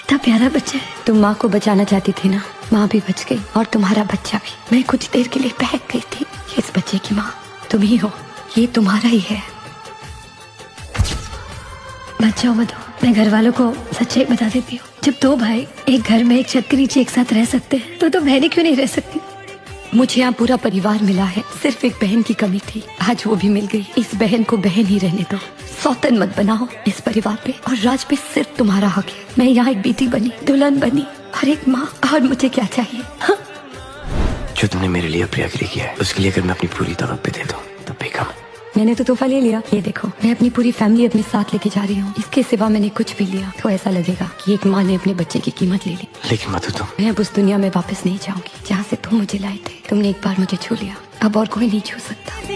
कितना प्यारा बच्चा है। तुम माँ को बचाना चाहती थी ना, माँ भी बच गई और तुम्हारा बच्चा भी। मैं कुछ देर के लिए बहक गई थी। इस बच्चे की माँ तुम ही हो, ये तुम्हारा ही है। बच्चा मत हो। मैं घर वालों को सच्चाई बता देती हूँ। जब दो भाई एक घर में एक छत के नीचे एक साथ रह सकते हैं तो बहनें क्यों नहीं रह सकती? मुझे यहाँ पूरा परिवार मिला है, सिर्फ एक बहन की कमी थी, आज वो भी मिल गई। इस बहन को बहन ही रहने दो, सौतन मत बनाओ इस परिवार पे। और राज पे सिर्फ तुम्हारा हक है। मैं यहाँ एक बेटी बनी, दुल्हन बनी और एक माँ, और मुझे क्या चाहिए? हाँ? जो तुमने मेरे लिए प्रिया के लिए किया है, उसके लिए अगर मैं अपनी पूरी दौलत पे दे दूं तो बेकम। मैंने तो तोहफा ले लिया। ये देखो, मैं अपनी पूरी फैमिली अपने साथ लेके जा रही हूँ। इसके सिवा मैंने कुछ भी लिया तो ऐसा लगेगा कि एक माँ ने अपने बच्चे की कीमत ले ली। लेकिन मधु तुम, मैं अब उस दुनिया में वापस नहीं जाऊंगी जहाँ से तुम मुझे लाए थे। तुमने एक बार मुझे छू लिया, अब और कोई नहीं छू सकता।